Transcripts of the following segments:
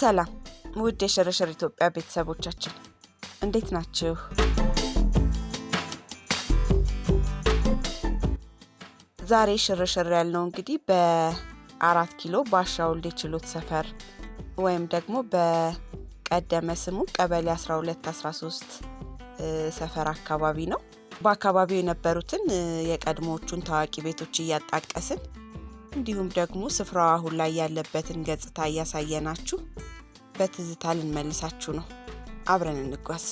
ሰላም ውድ የሽርሽር ኢትዮጵያ ቤተሰቦቻችን እንዴት ናችሁ? ዛሬ ሽርሽር ያልነው እንግዲህ በ4 ኪሎ ባሻ ወልዴ ችሎት ሰፈር ወይም ደግሞ በቀደመ ስሙ ቀበሌ 1213 ሰፈር አካባቢ ነው። በአካባቢው የነበሩትን የቀድሞዎቹን ታዋቂ ቤቶች እያጣቀስን እንዲሁም ደግሞ ስፍራው አሁን ላይ ያለበትን ገጽታ እያሳየናችሁ በትዝታ ልንመልሳችሁ ነው። አብረን እንጓዝ።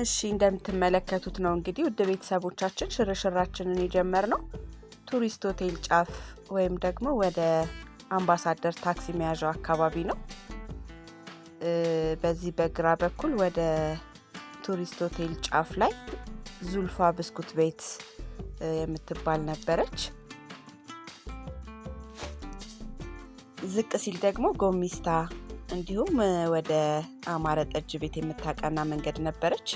እሺ እንደምትመለከቱት ነው እንግዲህ ውድ ቤተሰቦቻችን ሽርሽራችንን የጀመርነው ቱሪስት ሆቴል ጫፍ ወይም ደግሞ ወደ አምባሳደር ታክሲ መያዣው አካባቢ ነው። በዚህ በግራ በኩል ወደ ቱሪስት ሆቴል ጫፍ ላይ ዙልፋ ብስኩት ቤት የምትባል ነበረች። ዝቅ ሲል ደግሞ ጎሚስታ እንዲሁም ወደ አማረ ጠጅ ቤት የምታቀና መንገድ ነበረች።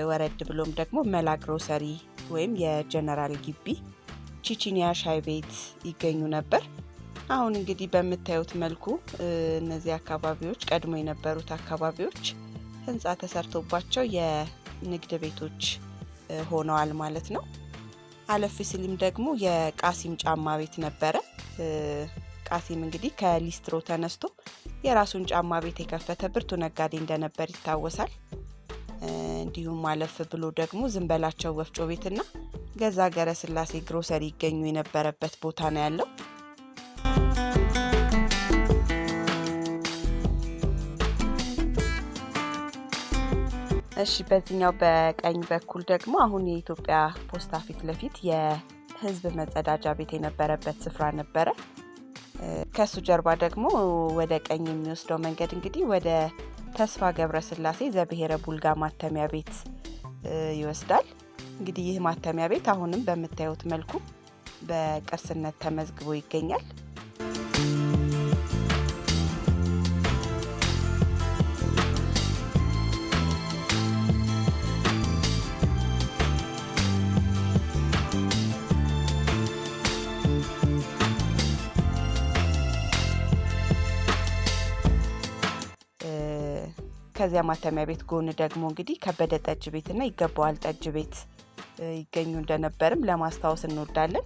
ወረድ ብሎም ደግሞ መላ ግሮሰሪ ወይም የጀነራል ግቢ ቺቺኒያ ሻይ ቤት ይገኙ ነበር። አሁን እንግዲህ በምታዩት መልኩ እነዚህ አካባቢዎች ቀድሞ የነበሩት አካባቢዎች ህንጻ ተሰርቶባቸው የንግድ ቤቶች ሆነዋል ማለት ነው። አለፍ ሲልም ደግሞ የቃሲም ጫማ ቤት ነበረ። ቃሲም እንግዲህ ከሊስትሮ ተነስቶ የራሱን ጫማ ቤት የከፈተ ብርቱ ነጋዴ እንደነበር ይታወሳል። እንዲሁም አለፍ ብሎ ደግሞ ዝንበላቸው ወፍጮ ቤትና ገዛ ገረ ስላሴ ግሮሰሪ ይገኙ የነበረበት ቦታ ነው ያለው። እሺ በዚህኛው በቀኝ በኩል ደግሞ አሁን የኢትዮጵያ ፖስታ ፊት ለፊት የህዝብ መጸዳጃ ቤት የነበረበት ስፍራ ነበረ። ከሱ ጀርባ ደግሞ ወደ ቀኝ የሚወስደው መንገድ እንግዲህ ወደ ተስፋ ገብረስላሴ ዘብሔረ ቡልጋ ማተሚያ ቤት ይወስዳል። እንግዲህ ይህ ማተሚያ ቤት አሁንም በምታዩት መልኩ በቅርስነት ተመዝግቦ ይገኛል። ከዚያ ማተሚያ ቤት ጎን ደግሞ እንግዲህ ከበደ ጠጅ ቤትና ይገባዋል ጠጅ ቤት ይገኙ እንደነበርም ለማስታወስ እንወዳለን።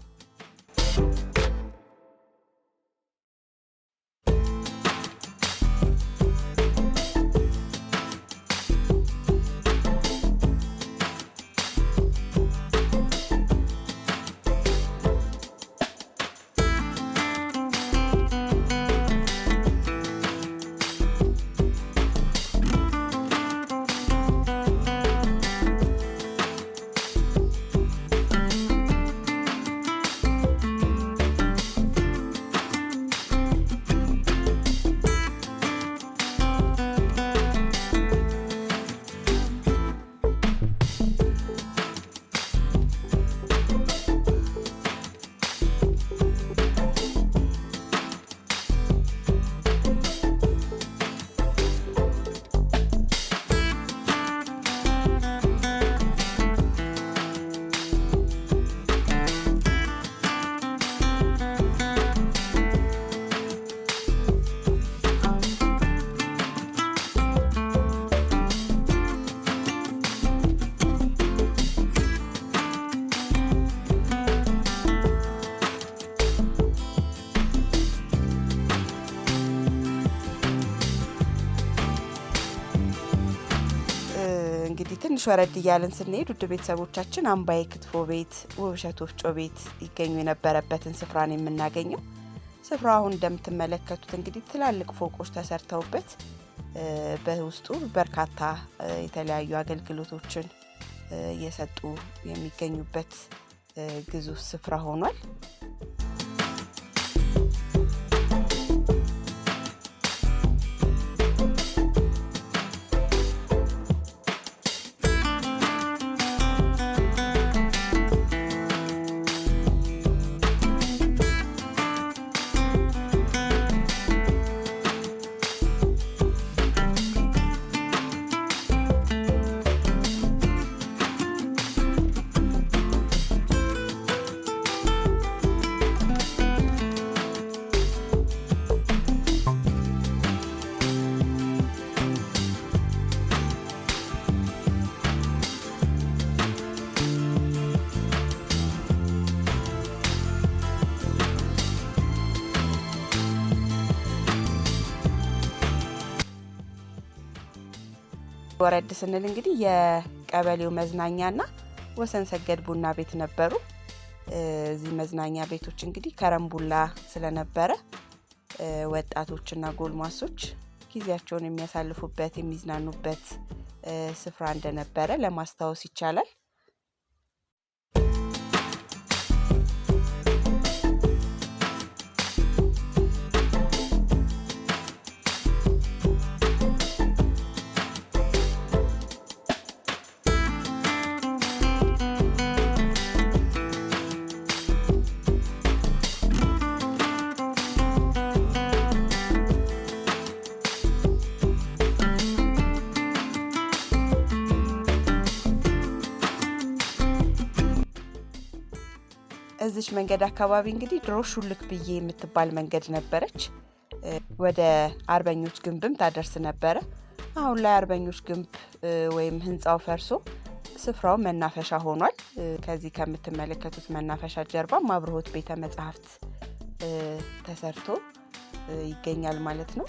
እንግዲህ ትንሽ ወረድ እያልን ስንሄድ ውድ ቤተሰቦቻችን አምባዬ ክትፎ ቤት፣ ውብሸት ወፍጮ ቤት ይገኙ የነበረበትን ስፍራ ነው የምናገኘው። ስፍራው አሁን እንደምትመለከቱት እንግዲህ ትላልቅ ፎቆች ተሰርተውበት በውስጡ በርካታ የተለያዩ አገልግሎቶችን እየሰጡ የሚገኙበት ግዙፍ ስፍራ ሆኗል። ወረድ ስንል እንግዲህ የቀበሌው መዝናኛና ወሰን ሰገድ ቡና ቤት ነበሩ። እዚህ መዝናኛ ቤቶች እንግዲህ ከረምቡላ ስለነበረ ወጣቶችና ጎልማሶች ጊዜያቸውን የሚያሳልፉበት የሚዝናኑበት ስፍራ እንደነበረ ለማስታወስ ይቻላል። እዚች መንገድ አካባቢ እንግዲህ ድሮ ሹልክ ብዬ የምትባል መንገድ ነበረች። ወደ አርበኞች ግንብም ታደርስ ነበረ። አሁን ላይ አርበኞች ግንብ ወይም ህንጻው ፈርሶ ስፍራው መናፈሻ ሆኗል። ከዚህ ከምትመለከቱት መናፈሻ ጀርባ አብርሆት ቤተ መጻሕፍት ተሰርቶ ይገኛል ማለት ነው።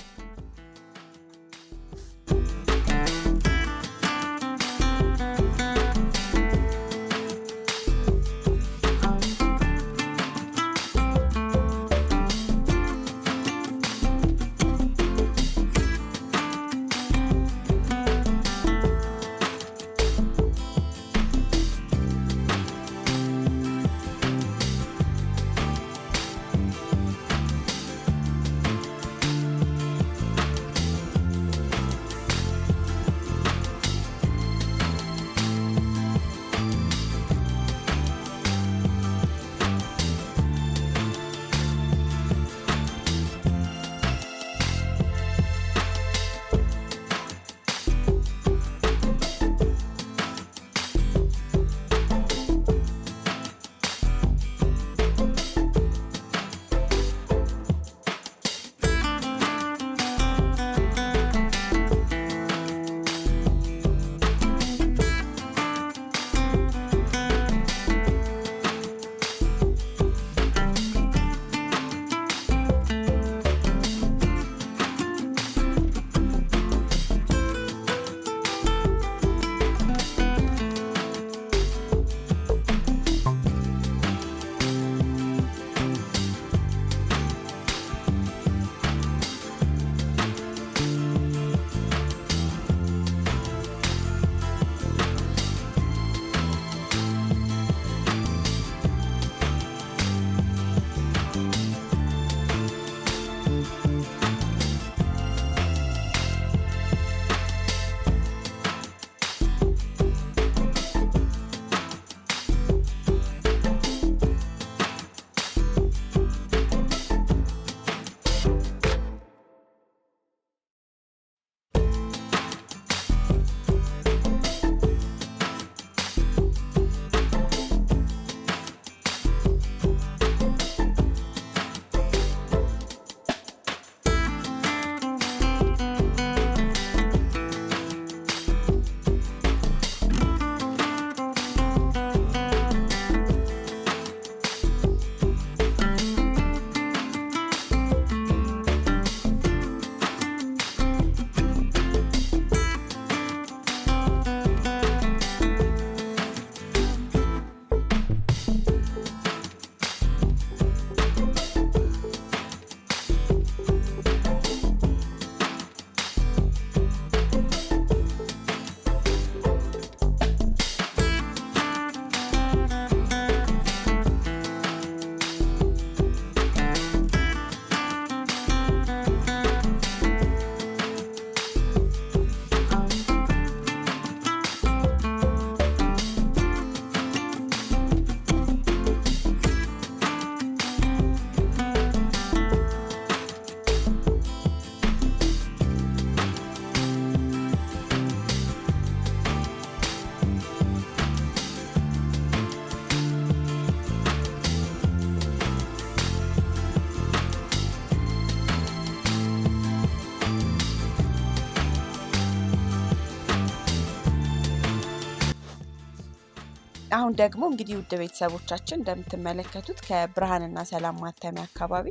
አሁን ደግሞ እንግዲህ ውድ ቤተሰቦቻችን እንደምትመለከቱት ከብርሃንና ሰላም ማተሚያ አካባቢ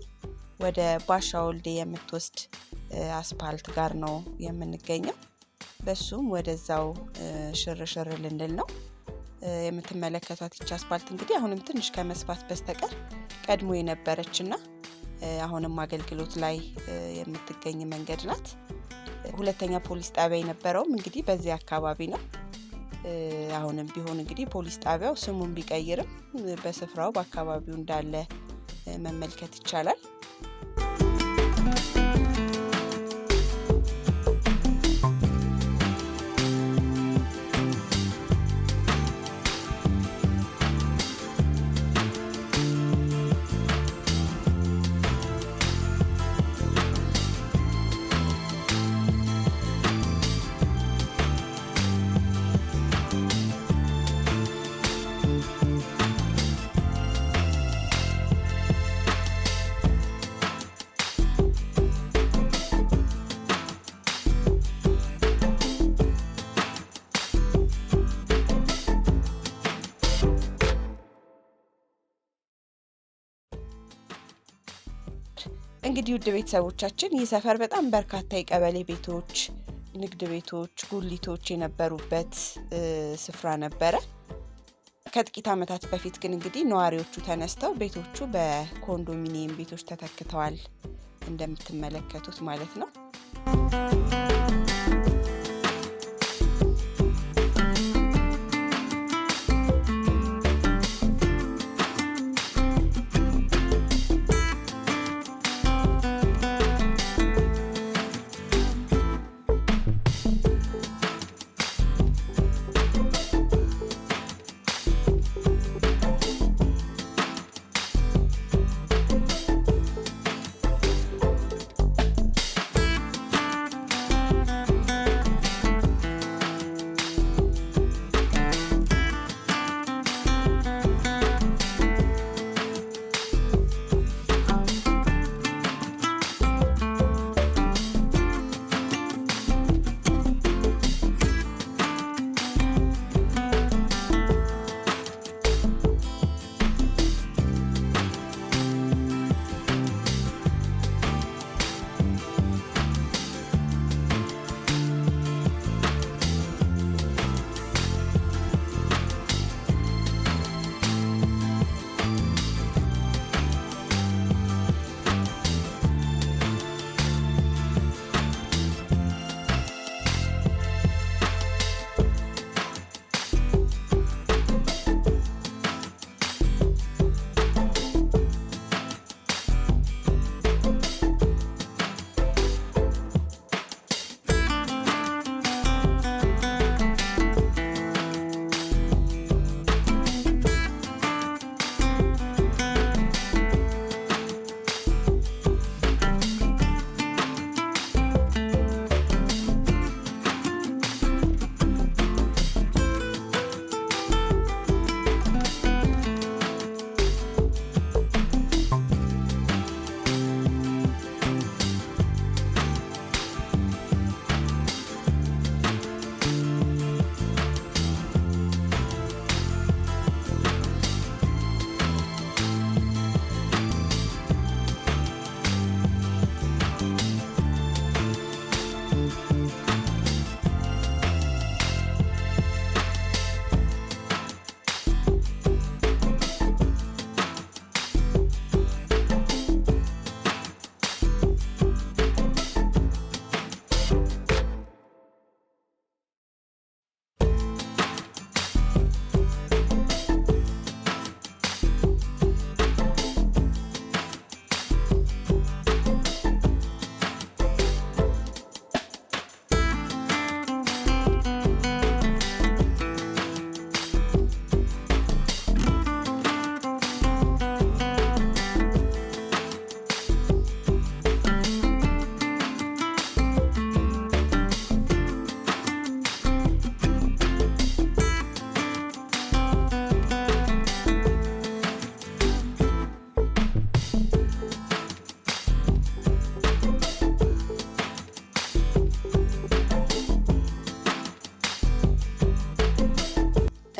ወደ ባሻ ወልዴ የምትወስድ አስፓልት ጋር ነው የምንገኘው። በሱም ወደዛው ሽርሽር ልንል ነው። የምትመለከቷት ይቺ አስፋልት እንግዲህ አሁንም ትንሽ ከመስፋት በስተቀር ቀድሞ የነበረችና አሁንም አገልግሎት ላይ የምትገኝ መንገድ ናት። ሁለተኛ ፖሊስ ጣቢያ የነበረውም እንግዲህ በዚህ አካባቢ ነው። አሁንም ቢሆን እንግዲህ ፖሊስ ጣቢያው ስሙን ቢቀይርም በስፍራው በአካባቢው እንዳለ መመልከት ይቻላል። እንግዲህ ውድ ቤተሰቦቻችን ይህ ሰፈር በጣም በርካታ የቀበሌ ቤቶች፣ ንግድ ቤቶች፣ ጉሊቶች የነበሩበት ስፍራ ነበረ። ከጥቂት ዓመታት በፊት ግን እንግዲህ ነዋሪዎቹ ተነስተው ቤቶቹ በኮንዶሚኒየም ቤቶች ተተክተዋል፣ እንደምትመለከቱት ማለት ነው።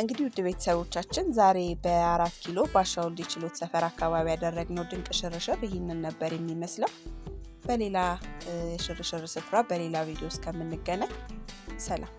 እንግዲህ ውድ ቤተሰቦቻችን ዛሬ በ4 ኪሎ ባሻውልዴ ችሎት ሰፈር አካባቢ ያደረግነው ድንቅ ሽርሽር ይህንን ነበር የሚመስለው። በሌላ ሽርሽር ስፍራ በሌላ ቪዲዮ እስከምንገናኝ ሰላም።